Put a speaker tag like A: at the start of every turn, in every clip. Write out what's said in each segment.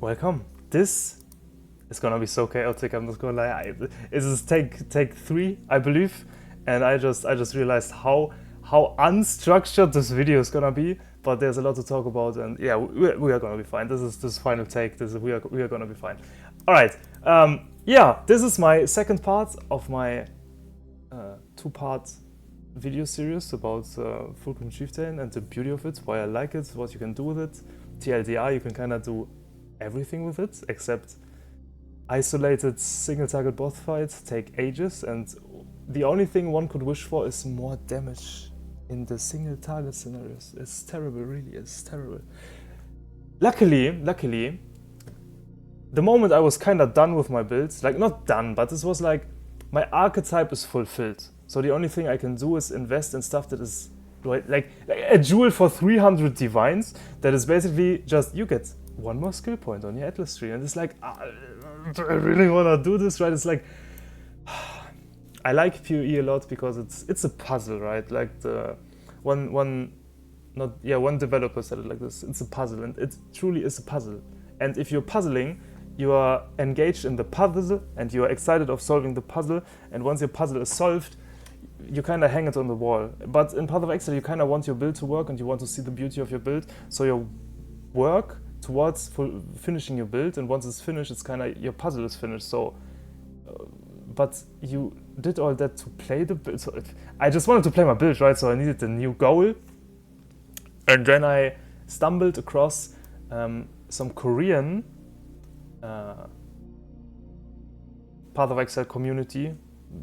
A: welcome. This is gonna be so chaotic. I'm not gonna lie. This is take 3, I believe, and I just realized how unstructured this video is gonna be. But there's a lot to talk about, and yeah, we are gonna be fine. This is final take. We are gonna be fine. All right. Yeah, this is my second part of my 2-part video series about Fulcrum Chieftain and the beauty of it, why I like it, what you can do with it. TLDR, you can kind of do everything with it, except isolated single target boss fights take ages, and the only thing one could wish for is more damage in the single target scenarios. It's terrible, really, it's terrible. Luckily, the moment I was kind of done with my builds, like not done, but this was like, my archetype is fulfilled. So the only thing I can do is invest in stuff that is like a jewel for 300 divines that is basically just, you get 1 more skill point on your Atlas tree. And it's like, do I really want to do this, right? It's like, I like PoE a lot because it's a puzzle, right? Like one developer said it like this, it's a puzzle, and it truly is a puzzle. And if you're puzzling, you are engaged in the puzzle and you are excited of solving the puzzle, and once your puzzle is solved, you kind of hang it on the wall. But in Path of Exile, you kind of want your build to work and you want to see the beauty of your build, so you work towards finishing your build, and once it's finished, it's kind of, your puzzle is finished. So but you did all that to play the build. So I just wanted to play my build, right? So I needed a new goal, and then I stumbled across some Korean Path of Exile community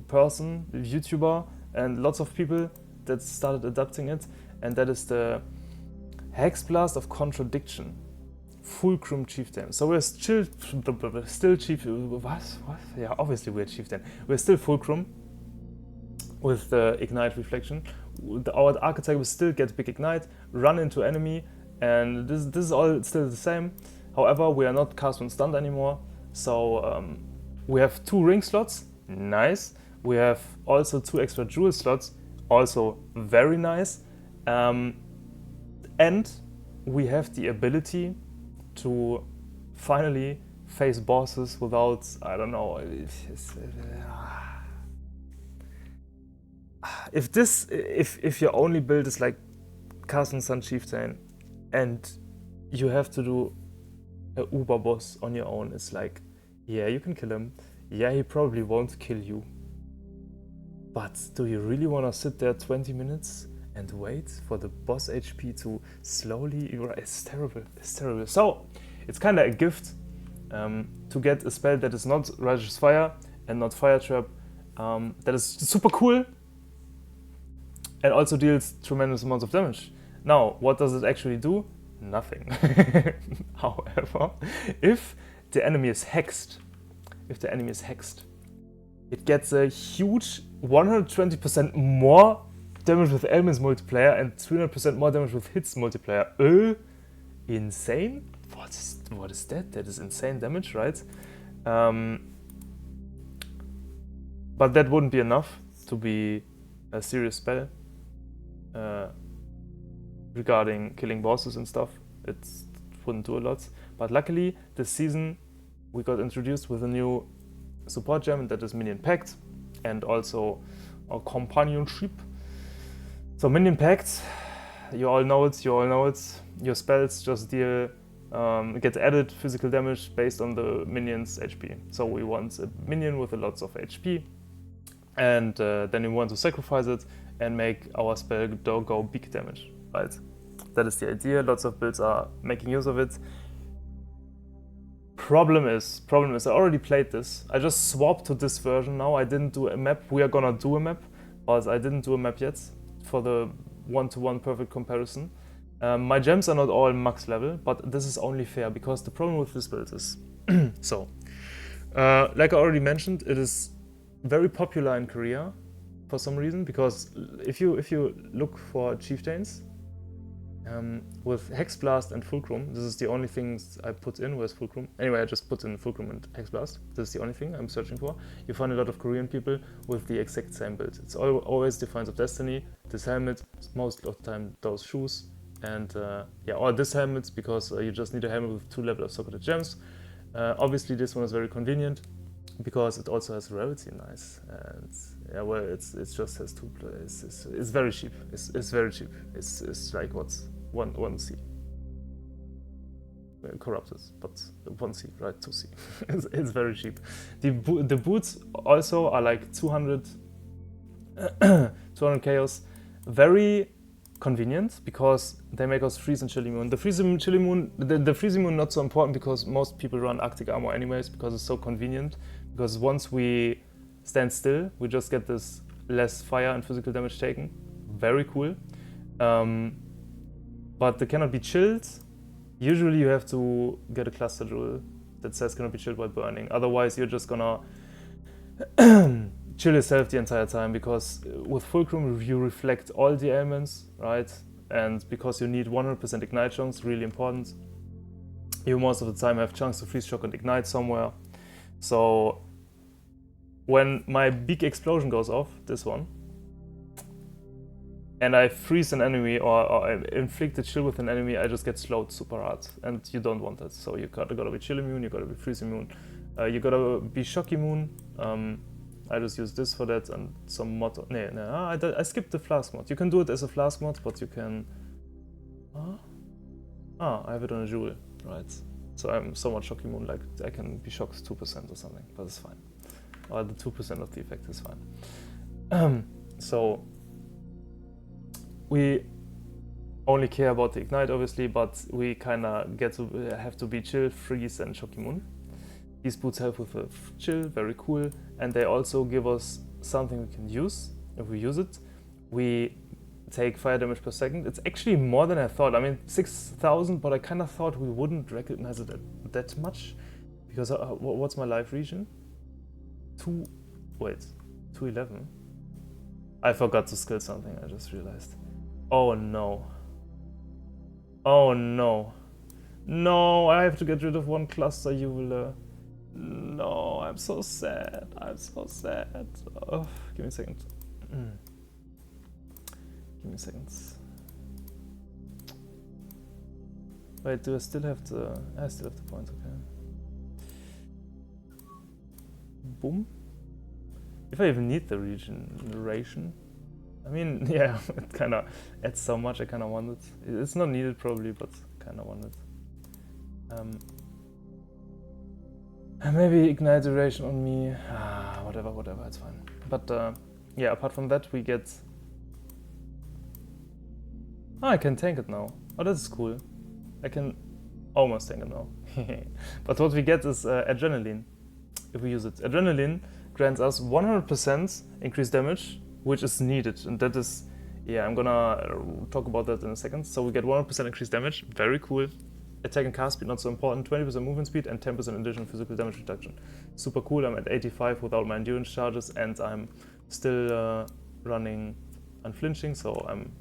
A: person, YouTuber, and lots of people that started adapting it, and that is the Hex Blast of Contradiction, Fulcrum Chieftain. So we're still Chieftain. What? Yeah, obviously we're Chieftain. We're still Fulcrum with the Ignite Reflection. Our archetype will still get big Ignite, run into enemy, and this is all still the same. However, we are not cast on stunned anymore, so we have 2 ring slots, nice. We have also 2 extra jewel slots, also very nice. And we have the ability to finally face bosses without, I don't know, if your only build is like cast on Sun Chieftain and you have to do a uber boss on your own, it's like, yeah, you can kill him, yeah, he probably won't kill you, but do you really want to sit there 20 minutes and wait for the boss HP to slowly, it's terrible, it's terrible. So it's kind of a gift to get a spell that is not Righteous Fire and not Fire Trap, that is super cool and also deals tremendous amounts of damage. Now, what does it actually do? Nothing. However, if the enemy is hexed, it gets a huge 120% more damage with elements multiplier and 300% more damage with hits multiplier. Insane? What is that? That is insane damage, right? But that wouldn't be enough to be a serious spell regarding killing bosses and stuff. It wouldn't do a lot. But luckily, this season we got introduced with a new support gem, that is Minion Pact, and also a companionship. So Minion Pact, you all know it. Your spells just deal, get added physical damage based on the minion's HP. So we want a minion with lots of HP, and then we want to sacrifice it and make our spell go big damage, right? That is the idea. Lots of builds are making use of it. Problem is, I already played this. I just swapped to this version now. I didn't do a map. We are gonna do a map, but I didn't do a map yet for the 1-to-1 perfect comparison. My gems are not all max level, but this is only fair because the problem with this build is, so, like I already mentioned, it is very popular in Korea for some reason, because if you look for chieftains, with Hex Blast and Fulcrum, this is the only things I put in. Where's Fulcrum? Anyway, I just put in Fulcrum and Hex Blast. This is the only thing I'm searching for. You find a lot of Korean people with the exact same build. It's always Defiance of Destiny, this helmet, most of the time those shoes, And yeah, or this helmet, because you just need a helmet with 2 levels of socketed gems. Obviously this one is very convenient because it also has rarity, nice. And yeah, well, it just has 2 it's very cheap. It's very cheap. It's like what's 1C. Corrupted, but 1C, right? 2C. It's very cheap. The boots also are like 200 chaos. Very convenient because they make us freeze and chilly moon. The freezing chilly moon, the freezing moon not so important because most people run Arctic armor anyways because it's so convenient. Because once we stand still, we just get this less fire and physical damage taken. Very cool. But they cannot be chilled. Usually you have to get a cluster jewel that says cannot be chilled while burning. Otherwise you're just gonna chill yourself the entire time, because with Fulcrum you reflect all the elements, right? And because you need 100% ignite chunks, really important, you most of the time have chunks to freeze shock and ignite somewhere. So when my big explosion goes off, this one, and I freeze an enemy or I inflict a chill with an enemy, I just get slowed super hard, and you don't want that. So you gotta be chill immune, you gotta be freeze immune, you gotta be shock immune. I just use this for that and some mod. I skipped the flask mod. You can do it as a flask mod, but you can. I have it on a jewel, right? So I'm somewhat shock immune, like I can be shocked 2% or something, but it's fine. Or the 2% of the effect is fine. So we only care about the ignite, obviously, but we kinda have to be chill, freeze, and shock immune. These boots help with a chill, very cool, and they also give us something we can use. If we use it, we take fire damage per second. It's actually more than I thought. I mean, 6,000, but I kind of thought we wouldn't recognize it that much, because what's my life region? 211. I forgot to skill something, I just realized. Oh no. Oh no. No, I have to get rid of 1 cluster, you will. No, I'm so sad. I'm so sad. Oh, give me a second. Give me a second. Wait, do I still have the... I still have the point, okay. Boom. If I even need the regeneration. I mean, yeah, it kind of adds so much, I kind of want it. It's not needed probably, but kind of want it. Maybe ignite duration on me. Whatever, it's fine. But yeah, apart from that, we get... I can tank it now. Oh, that's cool. I can almost tank it now. But what we get is adrenaline, if we use it. Adrenaline grants us 100% increased damage, which is needed, and that is, yeah, I'm gonna talk about that in a second. So we get 100% increased damage, very cool. Attack and cast speed, not so important, 20% movement speed and 10% additional physical damage reduction. Super cool, I'm at 85 without my endurance charges, and I'm still running unflinching, so I'm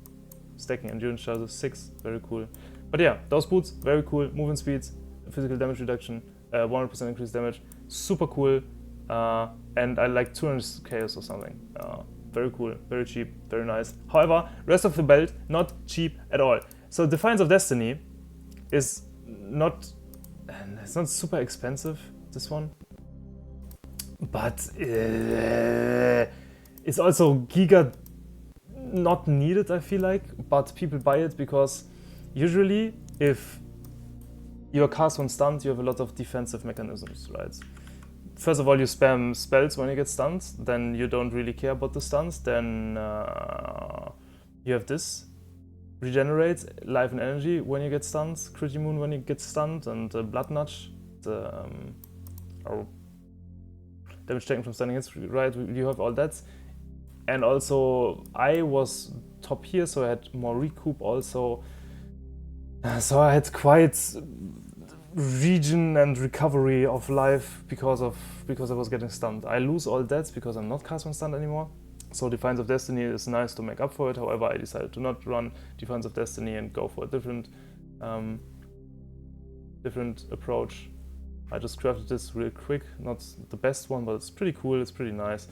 A: stacking endurance charges, 6, very cool. But yeah, those boots, very cool, movement speeds, physical damage reduction, 100% increased damage, super cool, and I like 200 chaos or something. Very cool, very cheap, very nice. However, rest of the belt, not cheap at all. So Defiance of Destiny is not, it's not super expensive, this one. But it's also giga not needed, I feel like. But people buy it because usually if you're cast on stunned, you have a lot of defensive mechanisms, right? First of all, you spam spells when you get stunned, then you don't really care about the stuns, then you have this, regenerate life and energy when you get stunned, crit immune when you get stunned, and blood nudge, the damage taken from stunning hits, right, you have all that. And also, I was top here, so I had more recoup also, so I had quite regen and recovery of life because I was getting stunned. I lose all that because I'm not cast on stunned anymore. So Defiance of Destiny is nice to make up for it. However, I decided to not run Defiance of Destiny and go for a different approach. I just crafted this real quick, not the best one, but it's pretty cool, it's pretty nice.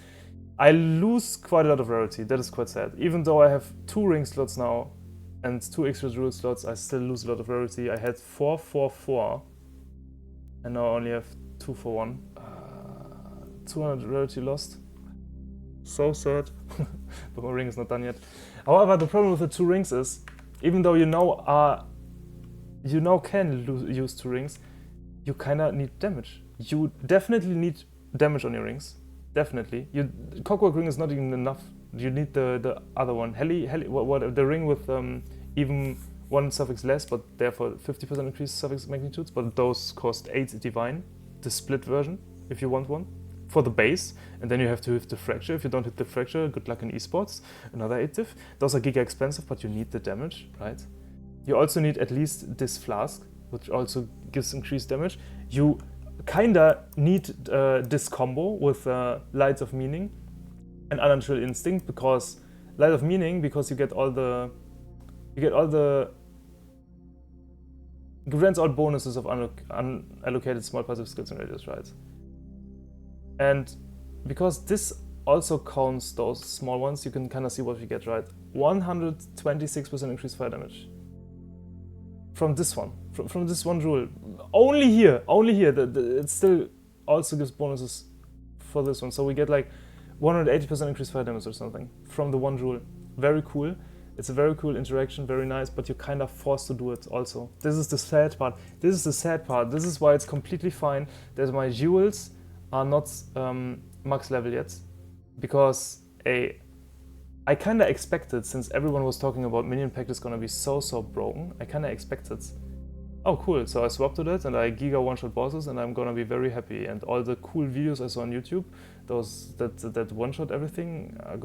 A: I lose quite a lot of rarity, that is quite sad. Even though I have 2 ring slots now, and 2 extra jewel slots, I still lose a lot of rarity. I had 4 for 4, and now I only have 2 for 1. 200 rarity lost. So sad. But my ring is not done yet. However, the problem with the 2 rings is, even though you now can use 2 rings, you kinda need damage. You definitely need damage on your rings. Definitely. Clockwork ring is not even enough. You need the other one. The ring with even 1 suffix less, but therefore 50% increased suffix magnitudes, but those cost 8 divine, the split version, if you want one, for the base, and then you have to hit the fracture. If you don't hit the fracture, good luck in esports, another 8 div. Those are giga expensive, but you need the damage, right? You also need at least this flask, which also gives increased damage. You kinda need this combo with Lights of Meaning and Unnatural Instinct, because Light of Meaning, because you get all the grants all bonuses of unallocated small passive skills and radius, right? And because this also counts those small ones, you can kind of see what we get, right? 126% increased fire damage from this one, from this one jewel. Only here. It still also gives bonuses for this one. So we get like 180% increased fire damage or something from the one jewel. Very cool. It's a very cool interaction, very nice, but you're kind of forced to do it also. This is the sad part. This is why it's completely fine that my jewels are not max level yet, because I kind of expected, since everyone was talking about Minion Pact is gonna be so broken, I kind of expected, oh cool, so I swapped to that and I giga one-shot bosses and I'm gonna be very happy, and all the cool videos I saw on YouTube, those that one-shot everything, I'm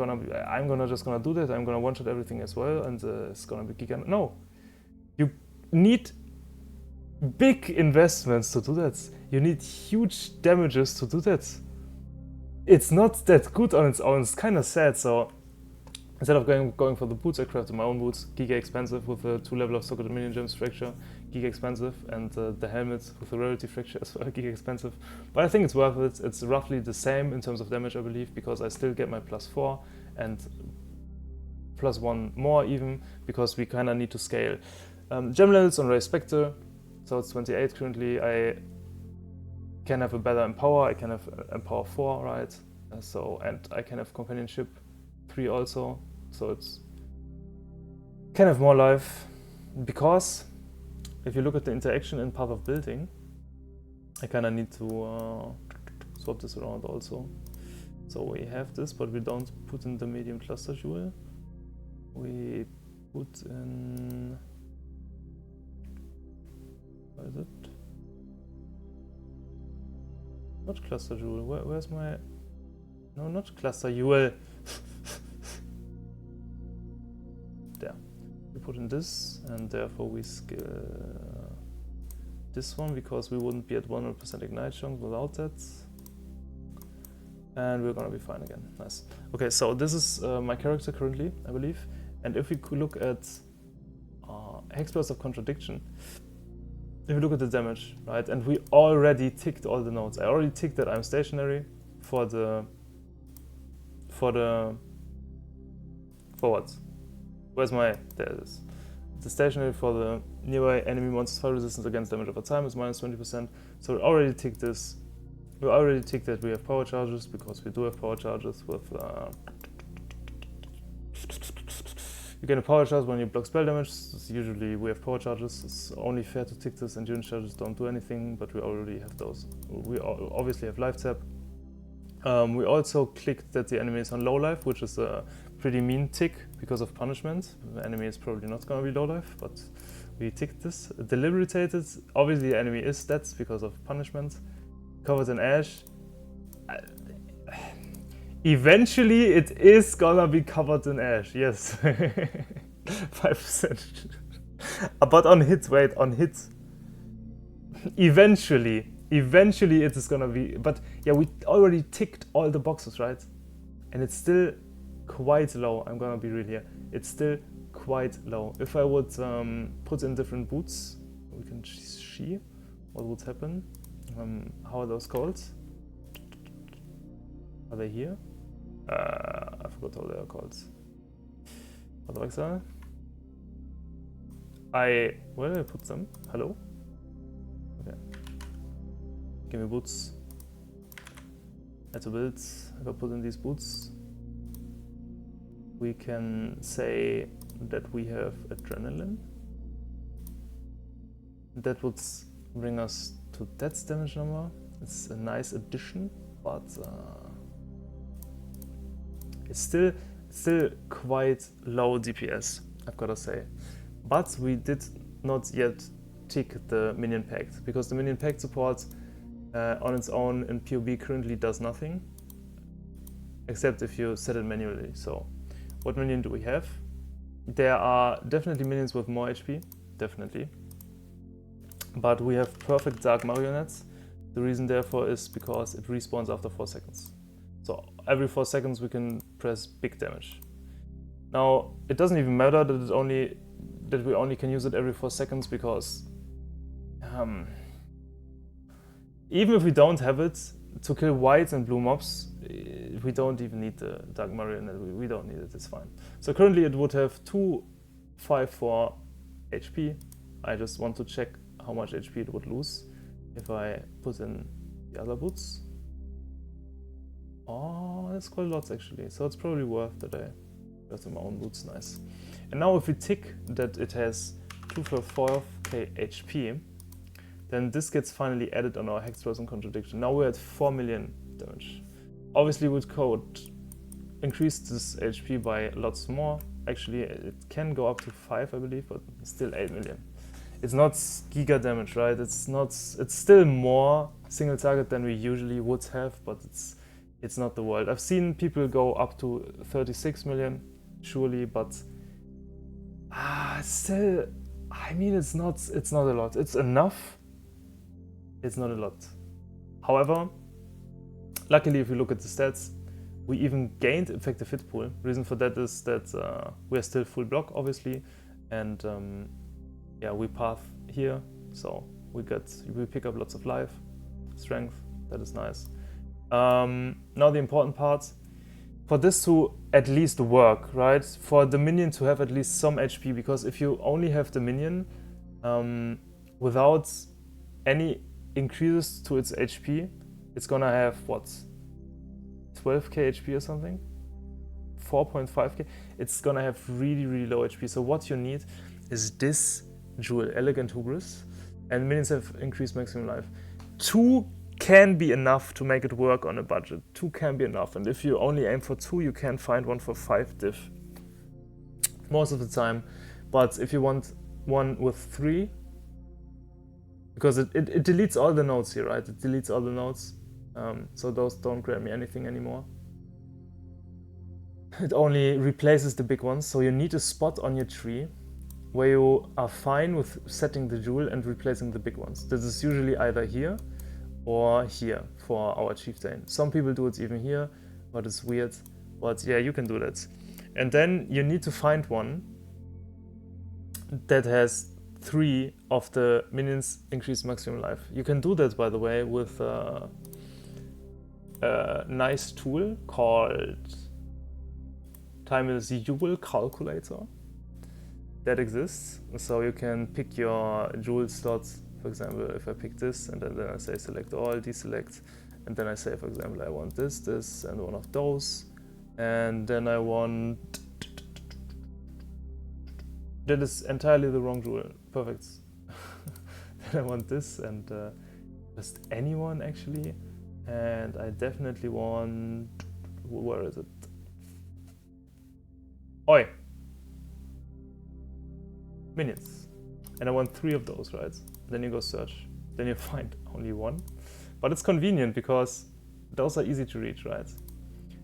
A: just gonna do that, I'm gonna one-shot everything as well, and it's gonna be giga. No, you need big investments to do that. You need huge damages to do that. It's not that good on its own, it's kind of sad, so instead of going for the boots, I crafted my own boots, giga expensive, with a 2 level of socketed minion gems fracture, giga expensive, and the helmet with a rarity fracture as well, giga expensive. But I think it's worth it. It's roughly the same in terms of damage, I believe, because I still get my +4 and +1 more even, because we kind of need to scale. Gem levels on Ray Spectre, so it's 28 currently. I can have a better Empower, I can have Empower 4, right? And I can have Companionship 3 also, so it's can have more life, because if you look at the interaction in Path of Building, I kind of need to swap this around also. So we have this, but we don't put in the medium cluster jewel. We put in, what is it? Not cluster jewel. Where's my? No, not cluster jewel. There. We put in this, and therefore we scale this one, because we wouldn't be at 100% ignite chunk without that. And we're gonna be fine again. Nice. Okay, so this is my character currently, I believe. And if we could look at Hexburst of Contradiction, if we look at the damage, right, and we already ticked all the nodes. I already ticked that I'm stationary for what? Where's my, there it is. The stationary for the nearby enemy monster's fire resistance against damage over time is -20%. So we already ticked this. We already ticked that we have power charges, because we do have power charges with you get a power charge when you block spell damage. Usually we have power charges. It's only fair to tick this, and endurance charges don't do anything, but we already have those. We obviously have life tap. We also clicked that the enemy is on low life, which is a pretty mean tick because of punishment. The enemy is probably not going to be low life, but we ticked this. Deliberated, obviously the enemy is dead because of punishment. Covered in ash. Eventually it is gonna be covered in ash, yes. 5%. But on hit, wait, on hit. Eventually it is gonna be, but yeah, we already ticked all the boxes, right? And it's still quite low, I'm gonna be real here. It's still quite low. If I would put in different boots, we can see what would happen. How are those called? Are they here? I forgot how they are called. Warte, Where did I put them? Hello? Okay. Give me boots. Add to builds. If I put in these boots, we can say that we have adrenaline. That would bring us to death damage number. It's a nice addition, but it's still quite low DPS, I've gotta say. But we did not yet tick the Minion Pact, because the Minion Pact support on its own in PoE currently does nothing, except if you set it manually. So what minion do we have? There are definitely minions with more HP, definitely. But we have perfect Dark Marionettes. The reason therefore is because it respawns after 4 seconds. So every 4 seconds we can press big damage. Now it doesn't even matter that we only can use it every 4 seconds, because even if we don't have it to kill white and blue mobs, we don't even need the Dark Marionette. We don't need it, it's fine. So currently it would have 254 HP. I just want to check how much HP it would lose if I put in the other boots. Oh, that's quite a lot actually. So it's probably worth that I got my own boots, nice. And now if we tick that it has 254k HP, then this gets finally added on our Hex Trust and Contradiction. Now we're at 4 million damage. Obviously with code, increase this HP by lots more. Actually, it can go up to 5, I believe, but still 8 million. It's not giga damage, right? It's still more single target than we usually would have, but it's not the world. I've seen people go up to 36 million, surely, but still, I mean, it's not a lot. It's enough. It's not a lot. However, luckily, if you look at the stats, we even gained effective hit pool. Reason for that is that we're still full block, obviously, and yeah, we path here, so we pick up lots of life, strength. That is nice. Now the important part, for this to at least work, right? For the minion to have at least some HP, because if you only have the minion without any increases to its HP, it's gonna have what, 12k HP or something, 4.5k. It's gonna have really low HP. So what you need is this jewel, Elegant Hubris, and minions have increased maximum life. 2 can be enough to make it work on a budget. 2 can be enough, and if you only aim for 2, you can find one for 5 diff most of the time. But if you want one with 3, because it deletes all the nodes here, right? It deletes all the nodes, so those don't grant me anything anymore. It only replaces the big ones, so you need a spot on your tree where you are fine with setting the jewel and replacing the big ones. This is usually either here or here for our Chieftain. Some people do it even here, but it's weird. But yeah, you can do that. And then you need to find one that has 3 of the minions increased maximum life. You can do that, by the way, with a nice tool called Time is Jewel Calculator. That exists, so you can pick your jewel slots. For example, if I pick this and then I say select all, deselect, and then I say, for example, I want this, and one of those, and then I want... That is entirely the wrong jewel. Perfect. Then I want this and just anyone actually, and I definitely want... Where is it? Oi! Minions. And I want 3 of those, right? Then you go search. Then you find only 1. But it's convenient because those are easy to reach, right?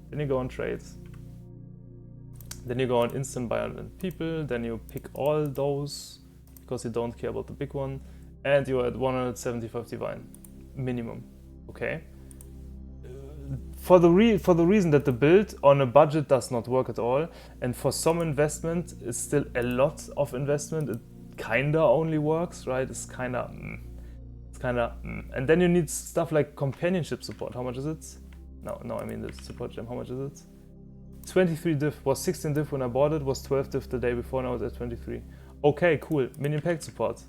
A: Then you go on trades. Then you go on instant buy on people. Then you pick all those because you don't care about the big one. And you're at 175 divine minimum. Okay. For the reason that the build on a budget does not work at all, and for some investment, it's still a lot of investment. It kinda only works, right? It's kinda. And then you need stuff like companionship support. How much is it? No, I mean the support gem. How much is it? 23 diff. Was 16 diff when I bought it. Was 12 diff the day before. Now it's at 23. Okay, cool. Minion Pact support.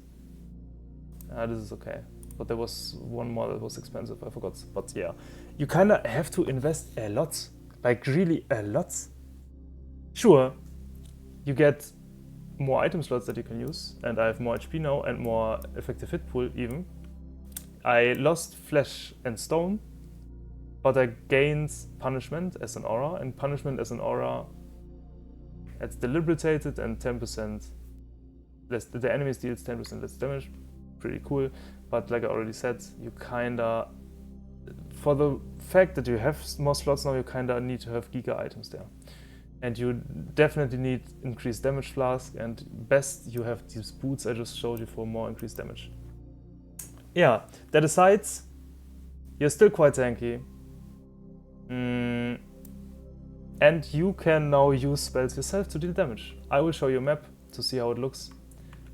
A: This is okay. But there was one more that was expensive, I forgot. But yeah, you kinda have to invest a lot. Like really a lot. Sure, you get more item slots that you can use, and I have more HP now and more effective hit pool even. I lost Flesh and Stone, but I gained Punishment as an aura, and Punishment as an aura, it's deliberated and 10% less. The enemies deals 10% less damage. Pretty cool, but like I already said, you kinda, for the fact that you have more slots now, you kinda need to have Giga items there. And you definitely need increased damage flask, and best you have these boots I just showed you for more increased damage. Yeah, that aside, you're still quite tanky. And you can now use spells yourself to deal damage. I will show you a map to see how it looks.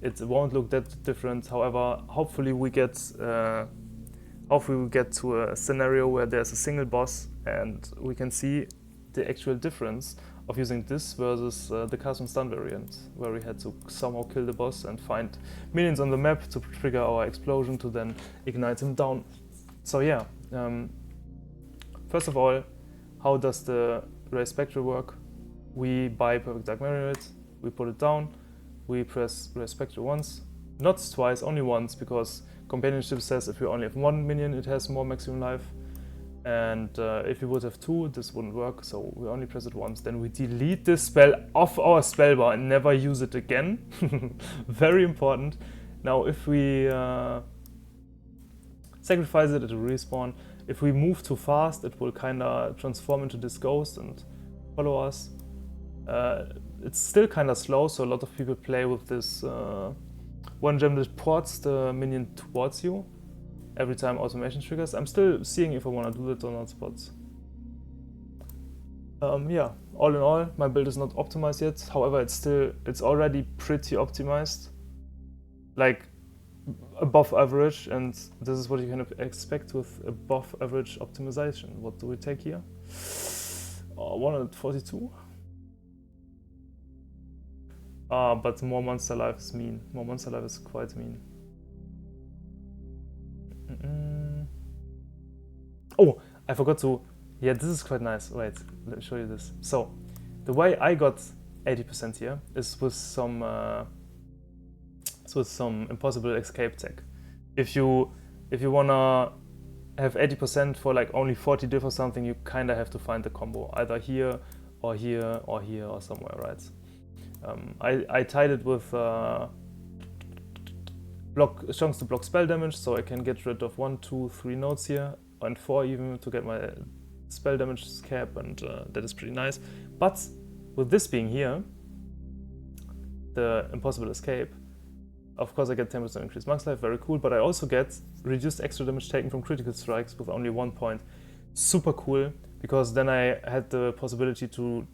A: It won't look that different, however, hopefully we get to a scenario where there's a single boss and we can see the actual difference of using this versus the cast and stun variant, where we had to somehow kill the boss and find minions on the map to trigger our explosion to then ignite him down. So yeah, first of all, how does the Ray Spectre work? We buy Perfect Dark Marionette, we put it down, we press Ray Spectre once, not twice, only once, because companionship says if you only have one minion it has more maximum life. And if we would have two, this wouldn't work, so we only press it once. Then we delete this spell off our spellbar and never use it again. Very important. Now if we sacrifice it, it will respawn. If we move too fast, it will kinda transform into this ghost and follow us. It's still kinda slow, so a lot of people play with this one gem that ports the minion towards you every time automation triggers. I'm still seeing if I want to do that or not, but yeah, all in all, my build is not optimized yet. However, it's already pretty optimized, like above average, and this is what you can expect with above average optimization. What do we take here? 142. But more monster life is mean. More monster life is quite mean. Oh, I forgot to... Yeah, this is quite nice. Wait, let me show you this. So, the way I got 80% here is with some impossible escape tech. If you wanna have 80% for like only 40 diff or something, you kinda have to find the combo either here or here or here or somewhere, right? I tied it with chunks to block spell damage, so I can get rid of 1, 2, 3 nodes here, and 4 even, to get my spell damage cap, and that is pretty nice. But with this being here, the impossible escape, of course I get 10% increased max life, very cool, but I also get reduced extra damage taken from critical strikes with only 1 point. Super cool, because then I had the possibility to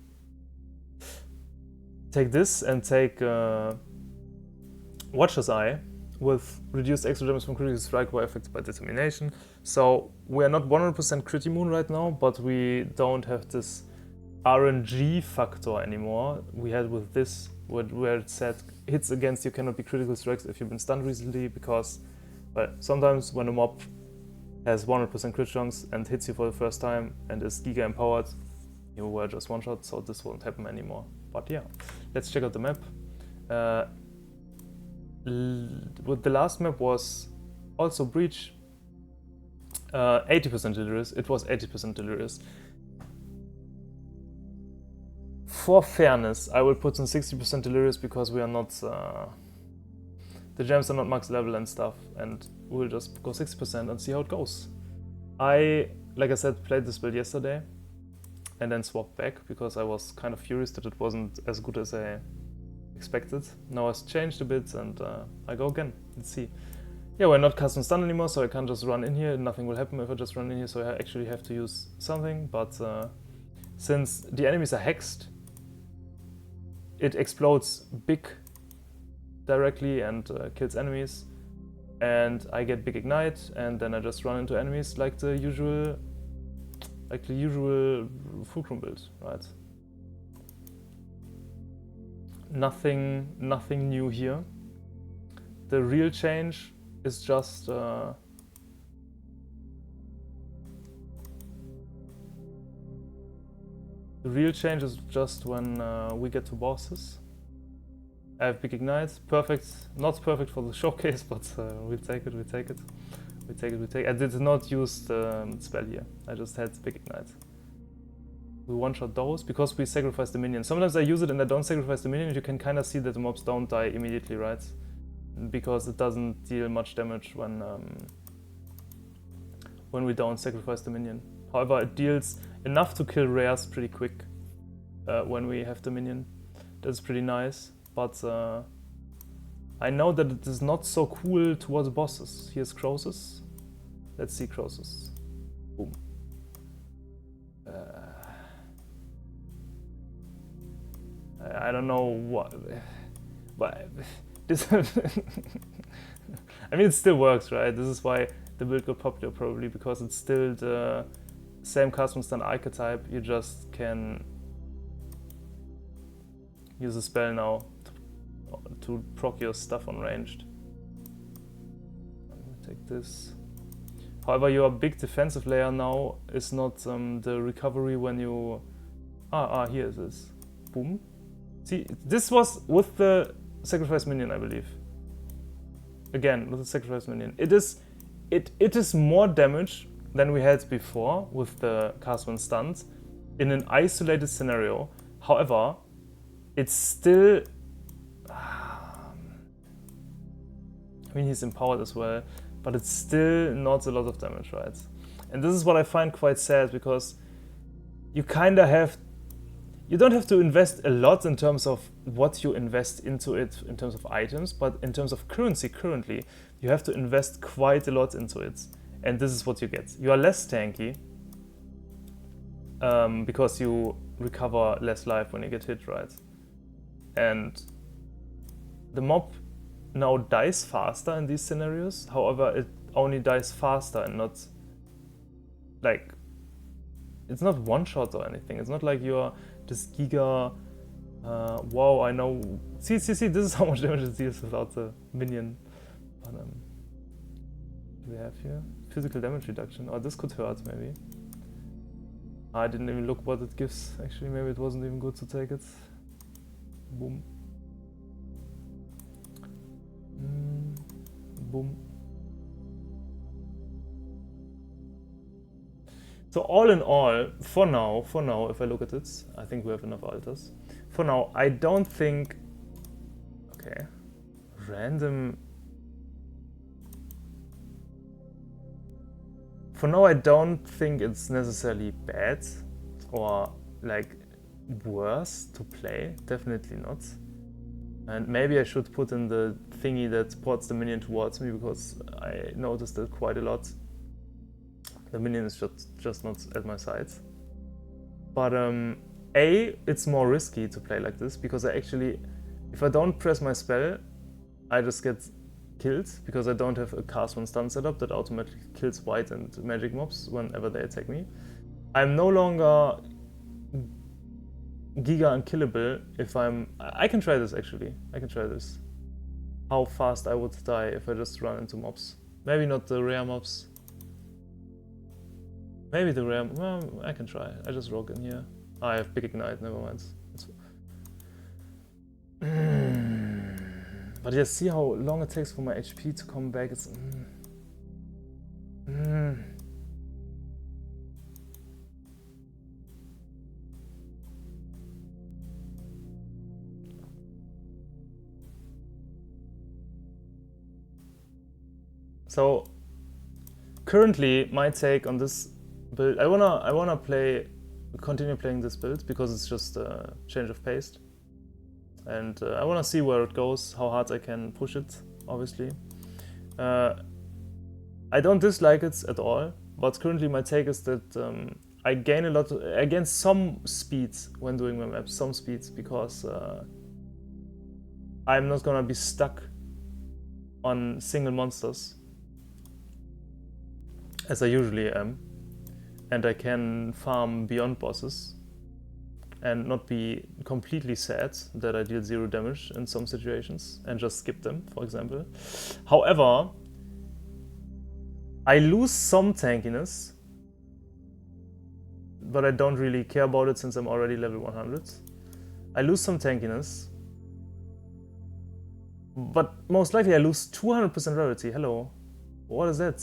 A: take this and take Watcher's Eye with reduced extra damage from critical strike while affected by determination. So we are not 100% crit immune right now, but we don't have this RNG factor anymore we had with this, where it said hits against you cannot be critical strikes if you've been stunned recently, because well, sometimes when a mob has 100% crit chance and hits you for the first time and is giga empowered, you were just one shot, so this won't happen anymore. But yeah, let's check out the map. With the last map was also Breach, 80% delirious. It was 80% delirious. For fairness, I will put in 60% delirious because we are not, the gems are not max level and stuff, and we'll just go 60% and see how it goes. I, like I said, played this build yesterday and then swapped back because I was kind of furious that it wasn't as good as I expected. Now it's changed a bit and I go again. Let's see. Yeah, we're not custom stun anymore, so I can't just run in here. Nothing will happen if I just run in here, so I actually have to use something. But since the enemies are hexed, it explodes big directly and kills enemies. And I get big ignite, and then I just run into enemies like the usual Fulcrum build, right? Nothing new here. The real change is just the real change is just when we get to bosses. I have big ignite, perfect, not perfect for the showcase, but we'll take it, we'll take it. We take it, we take it. I did not use the spell here, I just had big ignite. We one-shot those because we sacrifice the minion. Sometimes I use it and I don't sacrifice the minion, you can kind of see that the mobs don't die immediately, right? Because it doesn't deal much damage when we don't sacrifice the minion. However, it deals enough to kill rares pretty quick when we have the minion. That's pretty nice. But I know that it is not so cool towards bosses. Here's Croesus. Let's see Croesus. Boom. I don't know what, but this. I mean, it still works, right? This is why the build got popular, probably because it's still the same custom stun archetype. You just can use a spell now to proc your stuff on ranged. I'm gonna take this. However, your big defensive layer now is not the recovery when you... here it is. Boom. See, this was with the sacrifice minion, I believe. Again, with the sacrifice minion. It is more damage than we had before with the cast when stunned in an isolated scenario. However, it's still... I mean, he's empowered as well, but it's still not a lot of damage, right? And this is what I find quite sad, because you kind of have... You don't have to invest a lot in terms of what you invest into it in terms of items, but in terms of currency currently, you have to invest quite a lot into it. And this is what you get. You are less tanky, because you recover less life when you get hit, right? And the mob now dies faster in these scenarios. However, it only dies faster and not like... It's not one-shot or anything. It's not like you're this giga... wow, I know... See, this is how much damage it deals without the minion. But, what do we have here? Physical damage reduction. Oh, this could hurt, maybe. I didn't even look what it gives. Actually, maybe it wasn't even good to take it. Boom. Boom. So all in all, for now, if I look at it, I think we have enough altars. For now, I don't think... Okay. Random... For now, I don't think it's necessarily bad or like worse to play. Definitely not. And maybe I should put in the thingy that ports the minion towards me, because I noticed it quite a lot. The minion is just not at my side. But it's more risky to play like this, because I actually, if I don't press my spell, I just get killed, because I don't have a cast one stun setup that automatically kills white and magic mobs whenever they attack me. I'm no longer giga unkillable if I can try this actually. I can try this. How fast I would die if I just run into mobs. Maybe not the rare mobs. Maybe the rare... Well, I can try. I just rogue in here. I have big ignite, never mind. But yeah, see how long it takes for my HP to come back. It's... So currently my take on this build, I wanna continue playing this build, because it's just a change of pace, and I wanna see where it goes, how hard I can push it. Obviously, I don't dislike it at all, but currently my take is that I gain some speed when doing my maps, some speed, because I'm not gonna be stuck on single monsters as I usually am, and I can farm beyond bosses. and not be completely sad that I deal 0 damage in some situations and just skip them, for example. However, I lose some tankiness, but I don't really care about it since I'm already level 100. I lose some tankiness, but most likely I lose 200% rarity. Hello, what is that?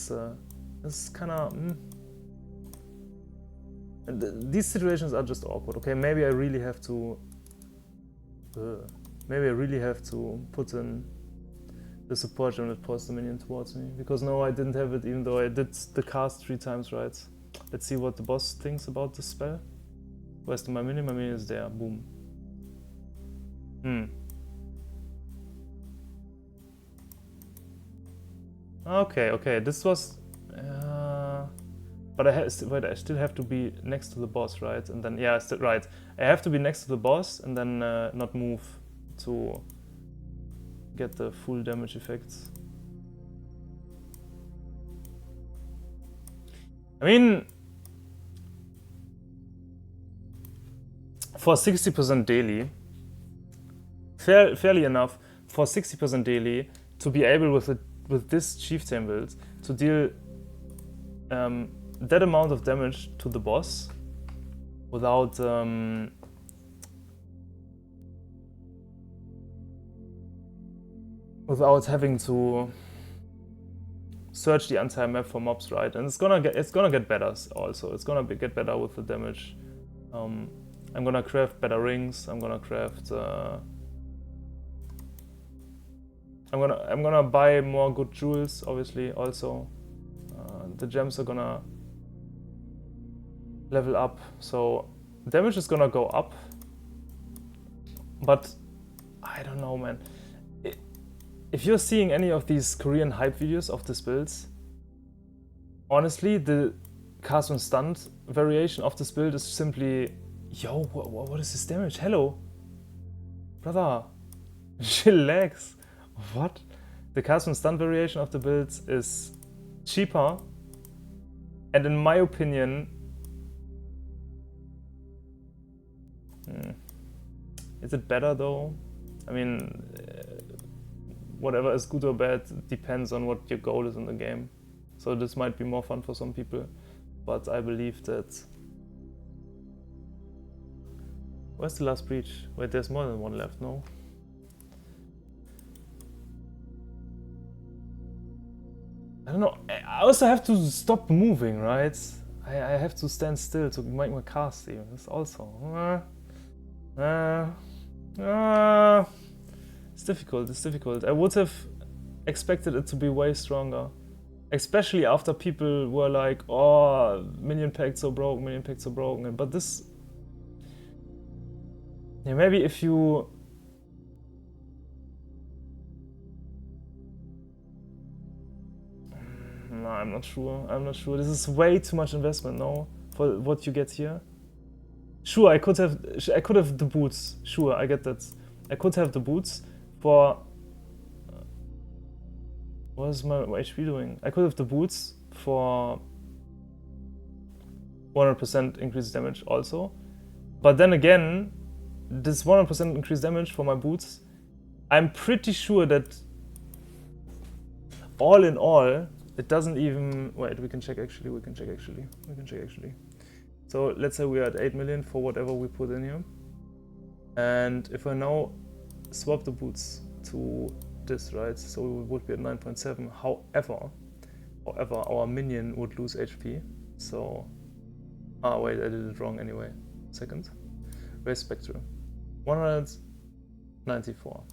A: This is kind of... These situations are just awkward. Okay, maybe I really have to... maybe I really have to put in the support gem that posts the minion towards me. Because no, I didn't have it even though I did the cast 3 times right. Let's see what the boss thinks about this spell. Where's my minion? My minion is there. Boom. Okay, this was... but I still have to be next to the boss, right? And then, yeah, right. I have to be next to the boss and then not move to get the full damage effects. I mean, for 60% daily, fairly enough, for 60% daily, to be able with this Chieftain build to deal that amount of damage to the boss without having to search the entire map for mobs, right? And it's gonna get better also. It's gonna get better with the damage. I'm gonna craft better rings. I'm gonna craft. I'm gonna buy more good jewels, obviously. Also, the gems are gonna level up, so damage is gonna go up. But I don't know, man. If you're seeing any of these Korean hype videos of this build, honestly, the cast when stunned variation of this build is simply, yo, what is this damage? Hello, brother, chillax. What? The cast when stunned variation of the build is cheaper, and in my opinion, is it better though? I mean, whatever is good or bad depends on what your goal is in the game. So this might be more fun for some people, but I believe that... Where's the last breach? Wait, there's more than one left, no? I don't know, I also have to stop moving, right? I have to stand still to make my cast even. That's also... It's difficult. I would have expected it to be way stronger. Especially after people were like, oh, Minion Pact so broken. But this... Yeah, maybe if you... No, I'm not sure. This is way too much investment, no? For what you get here. Sure, I could have the boots. Sure, I get that. I could have the boots for... What is my HP doing? I could have the boots for 100% increased damage also. But then again, this 100% increased damage for my boots, I'm pretty sure that all in all, it doesn't even... Wait, we can check actually. So let's say we are at 8 million for whatever we put in here. And if I now swap the boots to this, right? So we would be at 9.7. However, our minion would lose HP. So, wait, I did it wrong anyway. Second, raise spectrum, 194.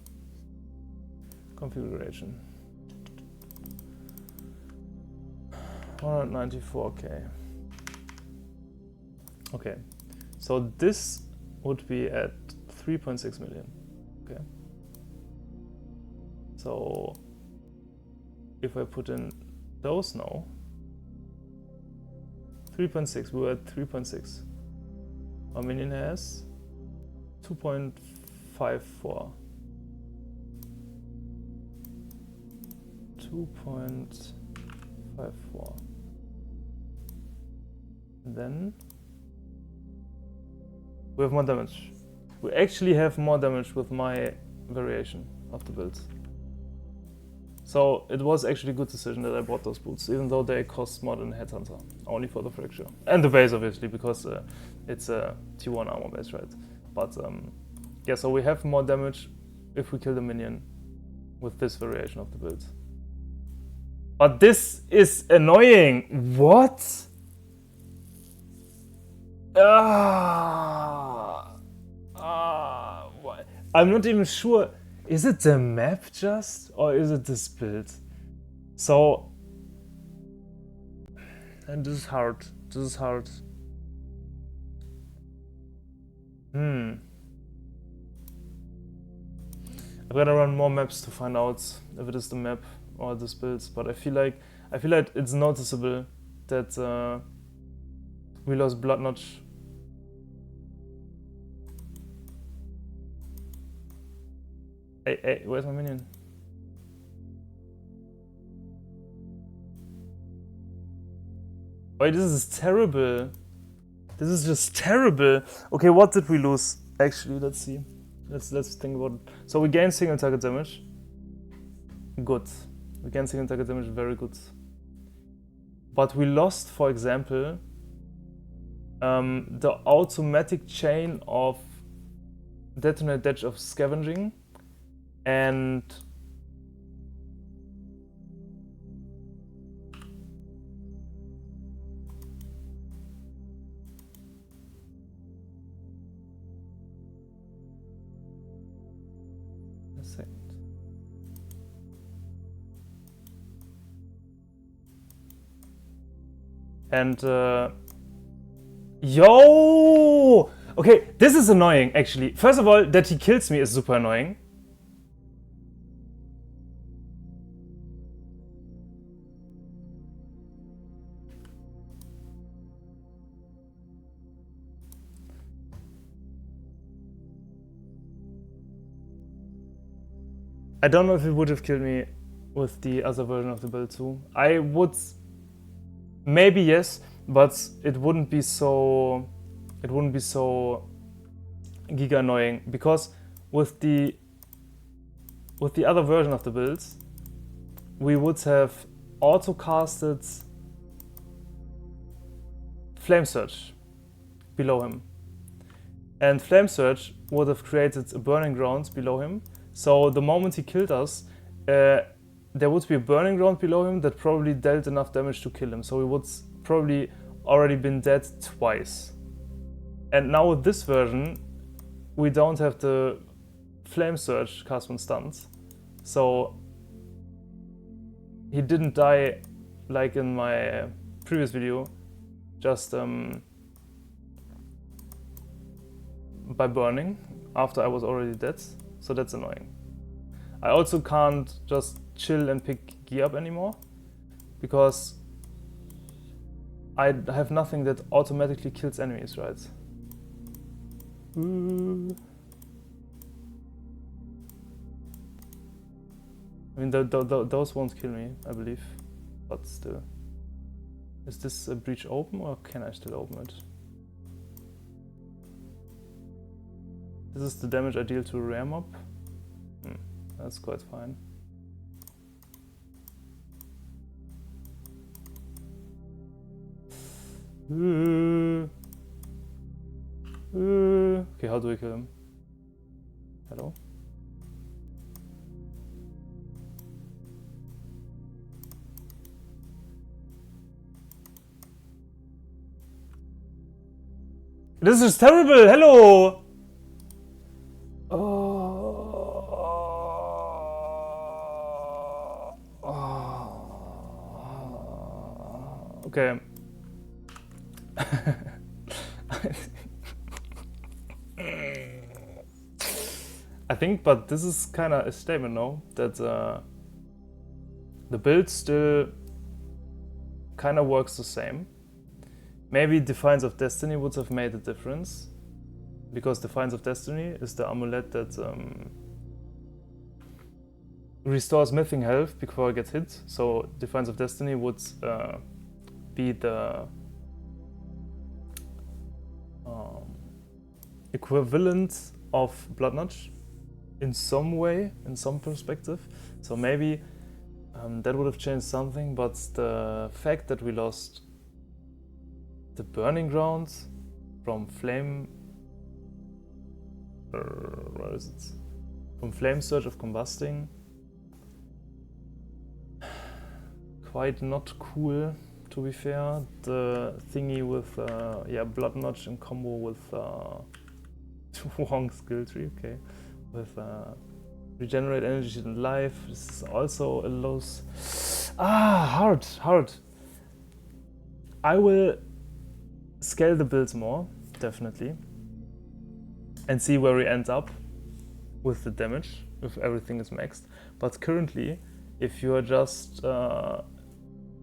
A: Configuration, 194k. Okay, so this would be at 3.6 million. Okay. So if I put in those now, 3.6, we were at 3.6. Our minion has 2.54. 2.54. Then We have more damage. We actually have more damage with my variation of the build. So it was actually a good decision that I bought those boots, even though they cost more than Headhunter, only for the fracture. And the base, obviously, because it's a T1 armor base, right? But yeah, so we have more damage if we kill the minion with this variation of the build. But this is annoying. What? I'm not even sure. Is it the map just? Or is it this build? So... And this is hard. This is hard. I've gotta run more maps to find out if it is the map or this build. But I feel like it's noticeable that we lost Blood Notch. Hey, where's my minion? Wait, this is terrible. This is just terrible. Okay, what did we lose? Actually, let's see. Let's think about it. So we gained single target damage. Good. We gained single target damage, very good. But we lost, for example, the automatic chain of detonate dash of scavenging and a second. And yo! Okay, this is annoying actually. First of all, that he kills me is super annoying. I don't know if it would have killed me with the other version of the build too. I would, maybe yes, but it wouldn't be so giga annoying, because with the other version of the build, we would have auto casted Flame Surge below him, and Flame Surge would have created a burning ground below him. So the moment he killed us, there would be a burning ground below him that probably dealt enough damage to kill him. So he would probably already been dead twice. And now with this version, we don't have the Flame Surge cast when stunned. So he didn't die like in my previous video, just by burning after I was already dead. So that's annoying. I also can't just chill and pick gear up anymore, because I have nothing that automatically kills enemies, right? I mean, those won't kill me, I believe, but still. Is this a breach open, or can I still open it? This is the damage I deal to a rare mob. That's quite fine. Okay, how do I kill him? Hello? This is terrible! Hello! Okay. I think, but this is kind of a statement, no? That the build still kind of works the same. Maybe Defiance of Destiny would have made a difference, because Defiance of Destiny is the amulet that restores mything health before it gets hit. So Defiance of Destiny would be the equivalent of Blood Nudge in some way, in some perspective. So maybe that would have changed something, but the fact that we lost the Burning Grounds from Flame... where is it? From Flame Surge of Combusting. Quite not cool, to be fair. The thingy with yeah, Blood Nudge in combo with wrong skill tree, okay. With regenerate energy and life. This is also a loss. Hard. I will scale the builds more, definitely, and see where we end up with the damage, if everything is maxed. But currently, if you are just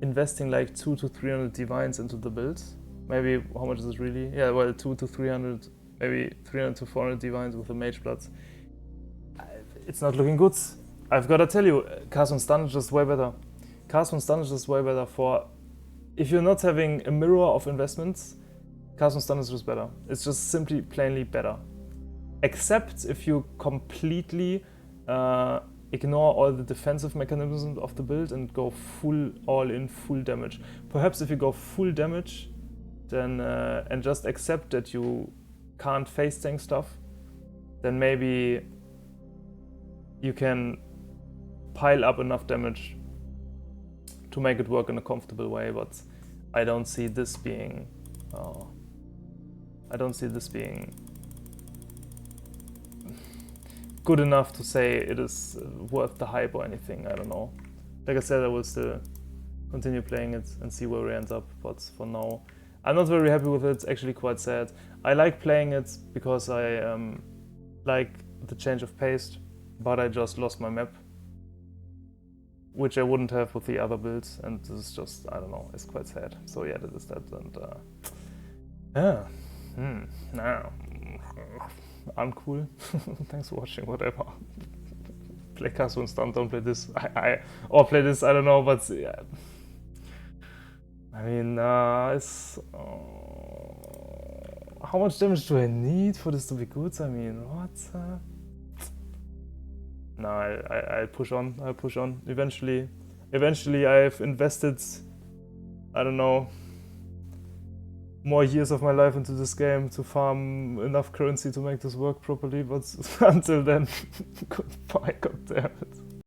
A: investing like 200 to 300 divines into the build, maybe how much is it really? Yeah, well, 200 to 300, maybe 300 to 400 divines with the Mage Bloods. It's not looking good. I've got to tell you, Cast on Stun is just way better. Cast on Stun is just way better for... If you're not having a mirror of investments, Cast on Stun is just better. It's just simply plainly better. Except if you completely ignore all the defensive mechanisms of the build and go full all-in, full damage. Perhaps if you go full damage, then and just accept that you can't face tank stuff, then maybe you can pile up enough damage to make it work in a comfortable way. But I don't see this being good enough to say it is worth the hype or anything. I don't know. Like I said, I will still continue playing it and see where we end up, but for now I'm not very happy with it. It's actually quite sad. I like playing it because I like the change of pace, but I just lost my map, which I wouldn't have with the other builds, and this is just, I don't know, it's quite sad. So yeah, that is that, and nah, uncool. Thanks for watching, whatever. Play Cast on Stun, don't play this. Or play this, I don't know, but yeah. I mean, it's... how much damage do I need for this to be good? I mean, what? No, I'll push on, I'll push on. Eventually I've invested, I don't know, more years of my life into this game to farm enough currency to make this work properly, but until then, goodbye, goddammit.